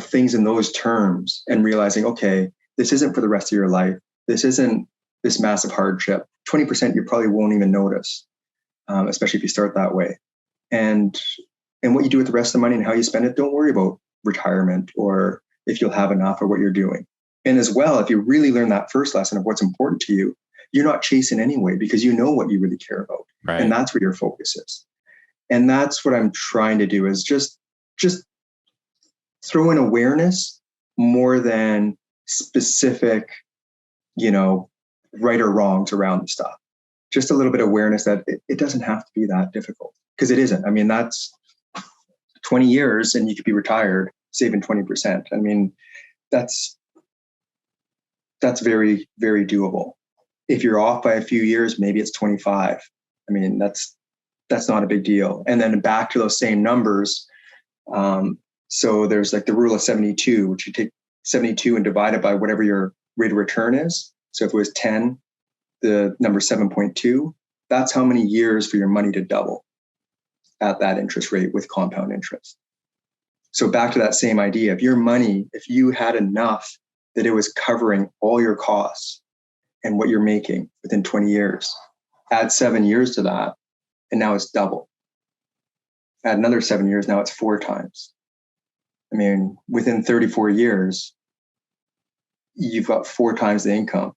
things in those terms and realizing, okay, this isn't for the rest of your life. This isn't this massive hardship. 20% you probably won't even notice, especially if you start that way. And what you do with the rest of the money and how you spend it, don't worry about retirement or if you'll have enough or what you're doing. And as well, if you really learn that first lesson of what's important to you, you're not chasing anyway because you know what you really care about. Right. And that's where your focus is. And that's what I'm trying to do is just throw in awareness more than specific, right or wrongs around the stuff. Just a little bit of awareness that it doesn't have to be that difficult because it isn't. I mean, that's 20 years and you could be retired saving 20%. I mean, that's very, very doable. If you're off by a few years, maybe it's 25. I mean, that's not a big deal. And then back to those same numbers. So there's like the rule of 72, which you take 72 and divide it by whatever your rate of return is. So if it was 10, the number 7.2, that's how many years for your money to double at that interest rate with compound interest. So back to that same idea, if your money, if you had enough that it was covering all your costs and what you're making within 20 years, add 7 years to that, and now it's double. Add another 7 years, now it's 4 times. I mean, within 34 years, you've got 4 times the income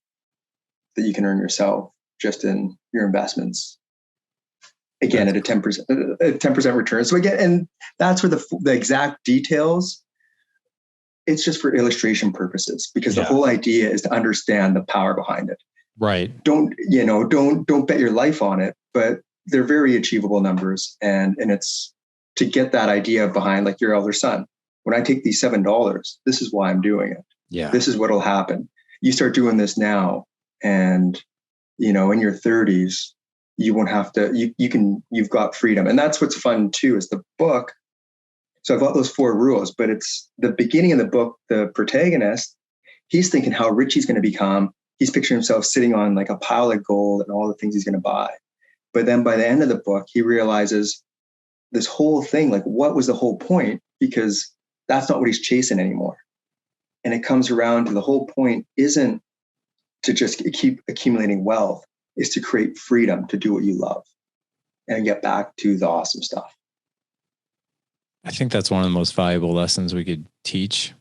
that you can earn yourself just in your investments. Again, at a 10% return. So again, and that's where the exact details, it's just for illustration purposes because the whole idea is to understand the power behind it. Right. Don't bet your life on it, but they're very achievable numbers. And it's to get that idea behind like your elder son. When I take these $7, this is why I'm doing it. Yeah. This is what'll happen. You start doing this now and, in your 30s, you won't have to, you've got freedom. And that's what's fun too, is the book. So I've got those 4 rules, but it's the beginning of the book, the protagonist, he's thinking how rich he's going to become. He's picturing himself sitting on like a pile of gold and all the things he's going to buy. But then by the end of the book, he realizes this whole thing, like what was the whole point? Because that's not what he's chasing anymore. And it comes around to the whole point isn't to just keep accumulating wealth, is to create freedom to do what you love and get back to the awesome stuff. I think that's one of the most valuable lessons we could teach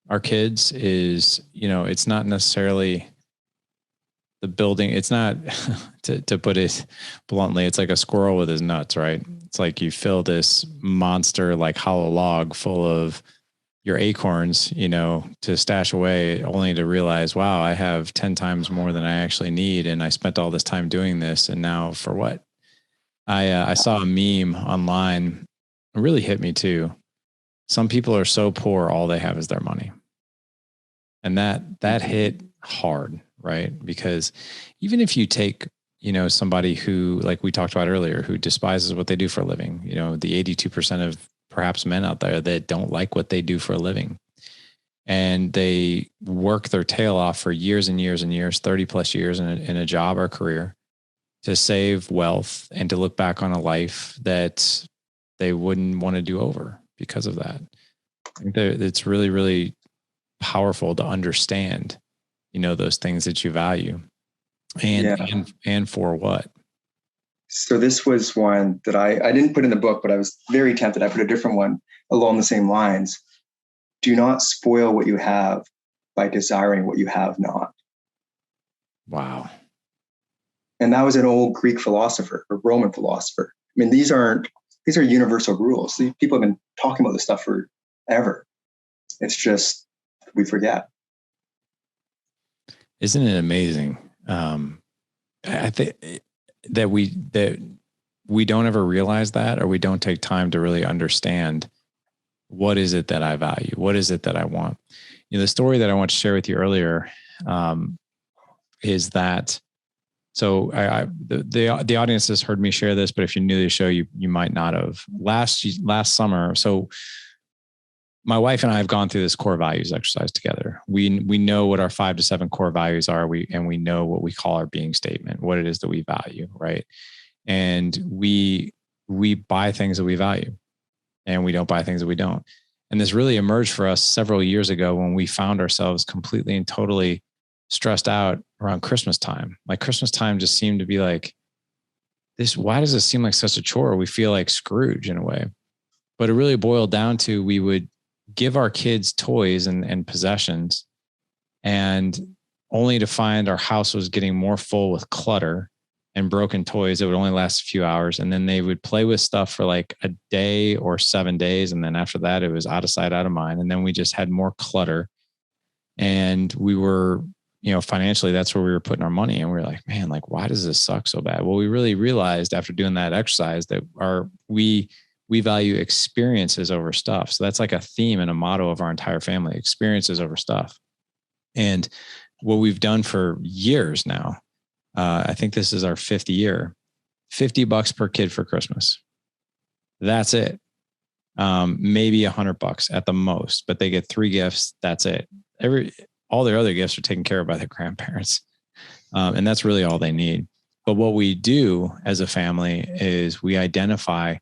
our kids is, it's not necessarily the building. It's not to put it bluntly, it's like a squirrel with his nuts, right? It's like you fill this monster, like hollow log full of your acorns, to stash away only to realize, wow, I have 10 times more than I actually need. And I spent all this time doing this. And now for what? I saw a meme online. It really hit me too. Some people are so poor, all they have is their money. And that hit hard, right? Because even if you take, somebody who, like we talked about earlier, who despises what they do for a living, the 82% of perhaps men out there that don't like what they do for a living, and they work their tail off for years and years and years, 30 plus years in a job or career to save wealth and to look back on a life that they wouldn't want to do over because of that. I think that it's really, really powerful to understand, those things that you value and for what. So this was one that I didn't put in the book, but I was very tempted. I put a different one along the same lines. Do not spoil what you have by desiring what you have not. Wow. And that was an old Greek philosopher or Roman philosopher. I mean, these are universal rules. People have been talking about this stuff forever. It's just, we forget. Isn't it amazing? I think that we don't ever realize that, or we don't take time to really understand what is it that I value? What is it that I want? The story that I want to share with you earlier is that, so the audience has heard me share this, but if you're new to the show, you might not have. Last summer, so my wife and I have gone through this core values exercise together. We know what our 5 to 7 core values are. We know what we call our being statement, what it is that we value, right? And we buy things that we value, and we don't buy things that we don't. And this really emerged for us several years ago when we found ourselves completely and totally stressed out around Christmas time. Like Christmas time just seemed to be like this. Why does it seem like such a chore? We feel like Scrooge in a way. But it really boiled down to, we would give our kids toys and possessions, and only to find our house was getting more full with clutter and broken toys that would only last a few hours. And then they would play with stuff for like a day or 7 days. And then after that, it was out of sight, out of mind. And then we just had more clutter. And we were, financially, that's where we were putting our money. And we were like, man, like, why does this suck so bad? Well, we really realized after doing that exercise that we value experiences over stuff. So that's like a theme and a motto of our entire family: experiences over stuff. And what we've done for years now, I think this is our 5th year, $50 per kid for Christmas. That's it. Maybe $100 at the most, but they get 3 gifts. That's it. All their other gifts are taken care of by their grandparents. And that's really all they need. But what we do as a family is we identify,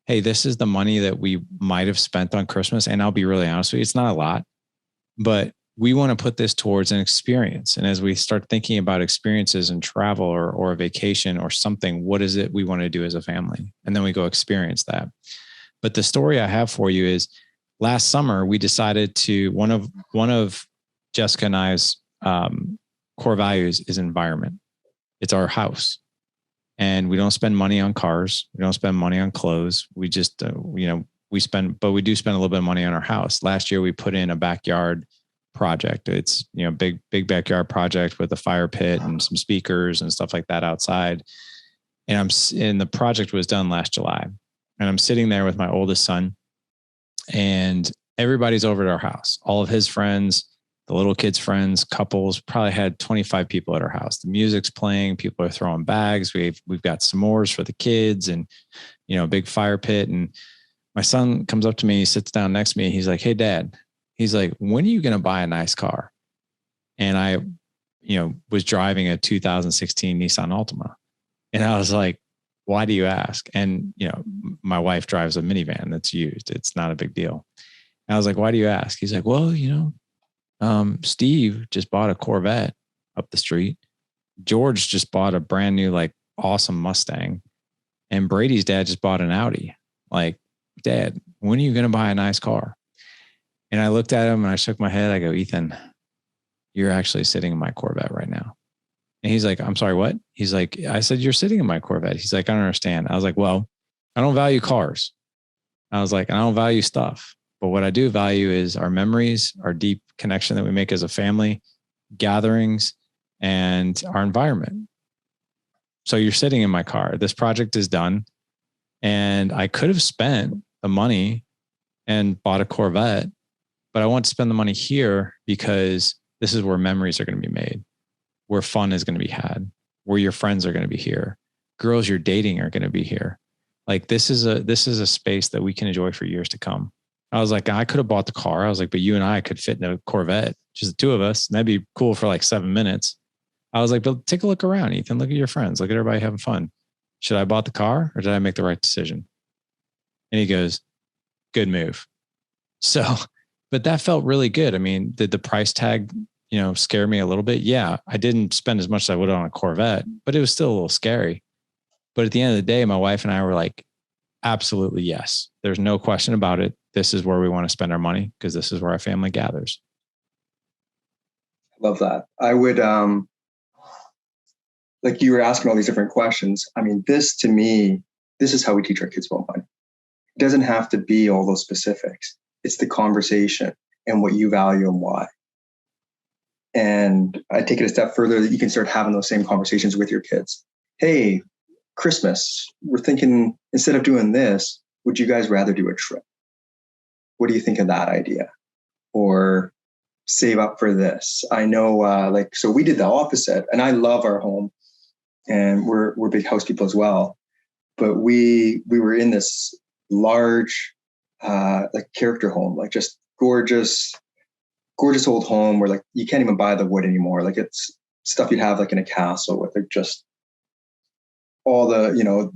hey, this is the money that we might have spent on Christmas. And I'll be really honest with you, it's not a lot, but we want to put this towards an experience. And as we start thinking about experiences and travel or a vacation or something, what is it we want to do as a family? And then we go experience that. But the story I have for you is, last summer, we decided to, one of Jessica and I's core values is environment. It's our house. And we don't spend money on cars. We don't spend money on clothes. We just, we spend, but we do spend a little bit of money on our house. Last year, we put in a backyard project. It's, big backyard project with a fire pit and some speakers and stuff like that outside. And the project was done last July. And I'm sitting there with my oldest son, and everybody's over at our house. All of his friends, the little kids' friends, couples, probably had 25 people at our house. The music's playing. People are throwing bags. We've got s'mores for the kids, and, a big fire pit. And my son comes up to me, he sits down next to me. He's like, hey, Dad. He's like, when are you going to buy a nice car? And I, was driving a 2016 Nissan Altima. And I was like, why do you ask? And, my wife drives a minivan that's used. It's not a big deal. And I was like, why do you ask? He's like, well, Steve just bought a Corvette up the street. George just bought a brand new, like, awesome Mustang. And Brady's dad just bought an Audi. Like, Dad, when are you going to buy a nice car? And I looked at him and I shook my head. I go, Ethan, you're actually sitting in my Corvette right now. And he's like, I'm sorry, what? He's like, I said, you're sitting in my Corvette. He's like, I don't understand. I was like, well, I don't value cars. I was like, and I don't value stuff. But what I do value is our memories, our deep connection that we make as a family, gatherings, and our environment. So you're sitting in my car. This project is done. And I could have spent the money and bought a Corvette, but I want to spend the money here because this is where memories are going to be made, where fun is going to be had, where your friends are going to be here. Girls you're dating are going to be here. Like, this is a space that we can enjoy for years to come. I was like, I could have bought the car. I was like, but you and I could fit in a Corvette, just the two of us. And that'd be cool for like 7 minutes. I was like, but take a look around, Ethan. Look at your friends. Look at everybody having fun. Should I have bought the car, or did I make the right decision? And he goes, good move. So, but that felt really good. I mean, did the price tag, scare me a little bit? Yeah, I didn't spend as much as I would on a Corvette, but it was still a little scary. But at the end of the day, my wife and I were like, absolutely yes. There's no question about it. This is where we want to spend our money because this is where our family gathers. Love that. I would, like you were asking all these different questions. I mean, this to me, this is how we teach our kids about money. It doesn't have to be all those specifics. It's the conversation and what you value and why. And I take it a step further that you can start having those same conversations with your kids. Hey, Christmas, we're thinking, instead of doing this, would you guys rather do a trip? What do you think of that idea? Or save up for this. I know, so we did the opposite, and I love our home, and we're big house people as well. But we were in this large, like character home, like just gorgeous, gorgeous old home where like you can't even buy the wood anymore. Like it's stuff you'd have like in a castle with like just all the,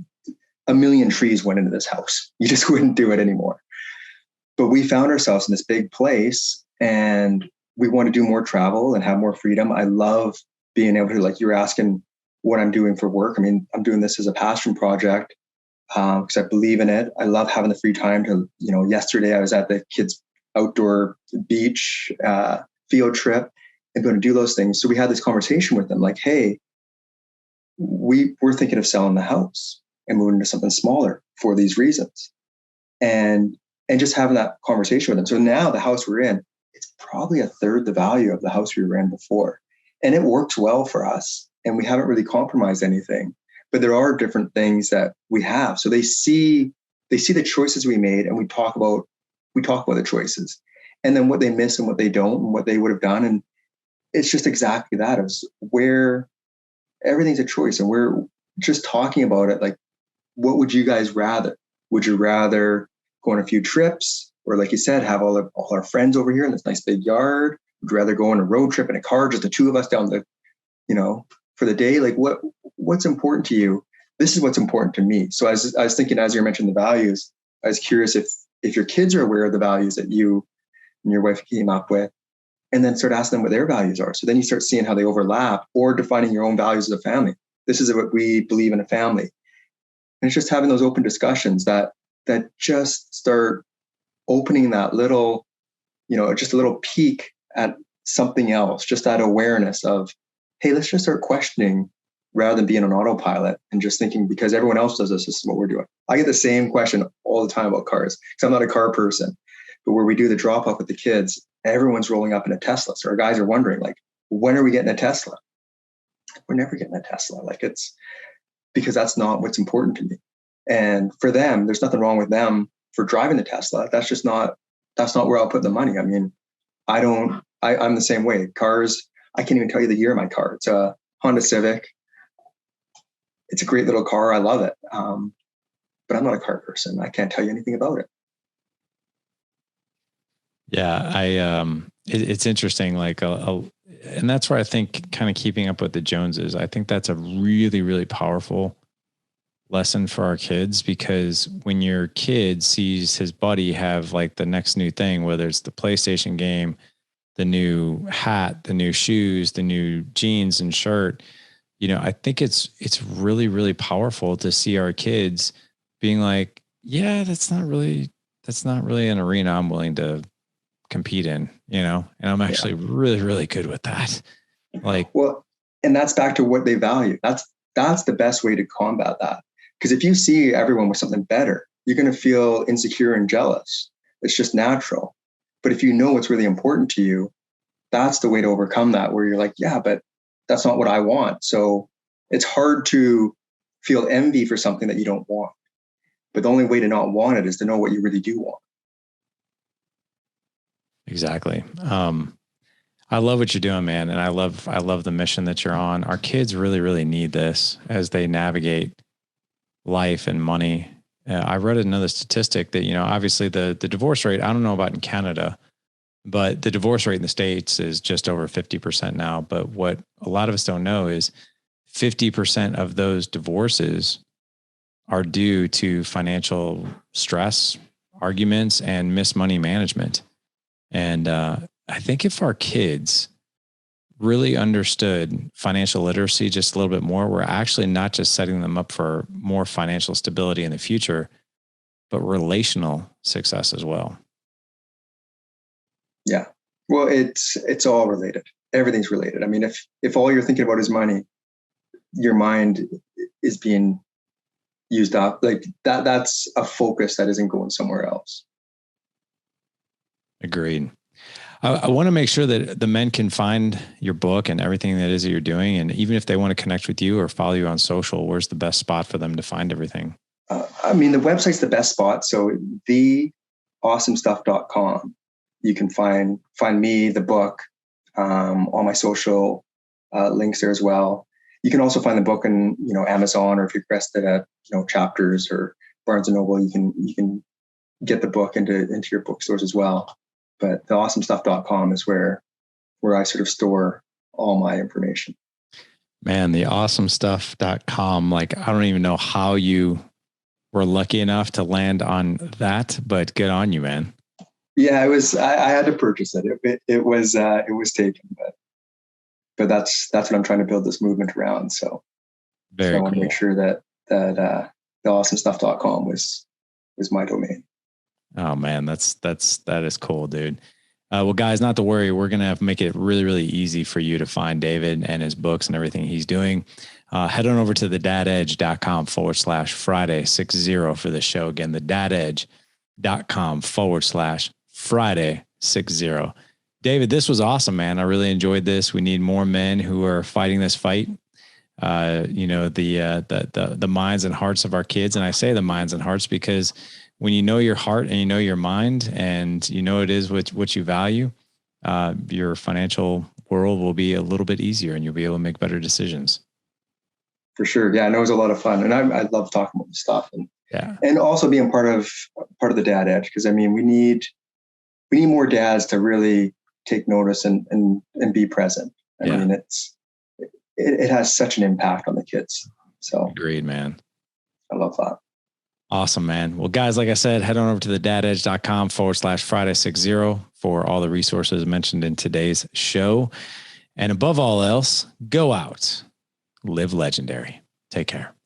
a million trees went into this house. You just wouldn't do it anymore. But we found ourselves in this big place and we want to do more travel and have more freedom. I love being able to, like you were asking what I'm doing for work. I mean, I'm doing this as a passion project because I believe in it. I love having the free time to, yesterday I was at the kids' outdoor beach field trip and going to do those things. So we had this conversation with them like, hey, we're thinking of selling the house and moving to something smaller for these reasons. And just having that conversation with them. So now the house we're in, it's probably a third the value of the house we were in before. And it works well for us. And we haven't really compromised anything. But there are different things that we have. So they see the choices we made and we talk about the choices. And then what they miss and what they don't and what they would have done. And it's just exactly that. It's where everything's a choice. And we're just talking about it like, what would you guys rather? Would you rather go on a few trips, or like you said, have all our friends over here in this nice big yard? Would you rather go on a road trip in a car, just the two of us down the, for the day? Like what's important to you? This is what's important to me. So as I was thinking, as you mentioned the values, I was curious if your kids are aware of the values that you and your wife came up with, and then start asking them what their values are. So then you start seeing how they overlap, or defining your own values as a family. This is what we believe in a family. And it's just having those open discussions that just start opening that little, just a little peek at something else, just that awareness of, hey, let's just start questioning rather than being on autopilot and just thinking because everyone else does this is what we're doing. I get the same question all the time about cars because I'm not a car person, but where we do the drop off with the kids, everyone's rolling up in a Tesla. So our guys are wondering like, when are we getting a Tesla? We're never getting a Tesla. Like it's because that's not what's important to me. And for them, there's nothing wrong with them for driving the Tesla. That's not where I'll put the money. I mean, I'm the same way. Cars, I can't even tell you the year of my car. It's a Honda Civic. It's a great little car. I love it. But I'm not a car person. I can't tell you anything about it. Yeah, it's interesting. Like, and that's where I think kind of keeping up with the Joneses, I think that's a really, really powerful lesson for our kids, because when your kid sees his buddy have like the next new thing, whether it's the PlayStation game, the new hat, the new shoes, the new jeans and shirt, I think it's really, really powerful to see our kids being like, yeah, that's not really an arena I'm willing to compete in, and I'm actually really, really good with that. Like, well, and that's back to what they value. That's the best way to combat that. Because if you see everyone with something better, you're going to feel insecure and jealous. It's just natural. But if you know what's really important to you, that's the way to overcome that, where you're like, yeah, but that's not what I want. So it's hard to feel envy for something that you don't want. But the only way to not want it is to know what you really do want. Exactly. I love what you're doing, man. And I love the mission that you're on. Our kids really, really need this as they navigate life and money. I read another statistic that, obviously the divorce rate, I don't know about in Canada, but the divorce rate in the States is just over 50% now. But what a lot of us don't know is 50% of those divorces are due to financial stress, arguments, and missed money management. And I think if our kids really understood financial literacy just a little bit more, we're actually not just setting them up for more financial stability in the future, but relational success as well. Yeah. Well, it's all related. Everything's related. I mean, if all you're thinking about is money, your mind is being used up. Like that's a focus that isn't going somewhere else. Agreed. I want to make sure that the men can find your book and everything that is that you're doing. And even if they want to connect with you or follow you on social, where's the best spot for them to find everything? I mean, the website's the best spot. So theawesomestuff.com. You can find me, the book, all my social links there as well. You can also find the book in, Amazon, or if you're interested at, Chapters or Barnes and Noble, you can get the book into your bookstores as well. but the awesomestuff.com is where I sort of store all my information. Man, the awesomestuff.com. Like, I don't even know how you were lucky enough to land on that, but good on you, man. Yeah, it was. I had to purchase it. It was taken, but that's what I'm trying to build this movement around. So I want to make sure that the awesomestuff.com was my domain. Oh man, that is cool, dude. Well, guys, not to worry. We're going to make it really, really easy for you to find David and his books and everything he's doing. Head on over to thedadedge.com/Friday60 for the show. Again, thedadedge.com/Friday60. David, this was awesome, man. I really enjoyed this. We need more men who are fighting this fight. The minds and hearts of our kids. And I say the minds and hearts because when you know your heart and you know your mind and you know it is what you value, your financial world will be a little bit easier and you'll be able to make better decisions. For sure. Yeah, I know it was a lot of fun. And I love talking about this stuff and also being part of the Dad Edge. Because I mean, we need more dads to really take notice and be present. I mean, it has such an impact on the kids. So agreed, man. I love that. Awesome, man. Well, guys, like I said, head on over to thedadedge.com/Friday60 for all the resources mentioned in today's show. And above all else, go out, live legendary. Take care.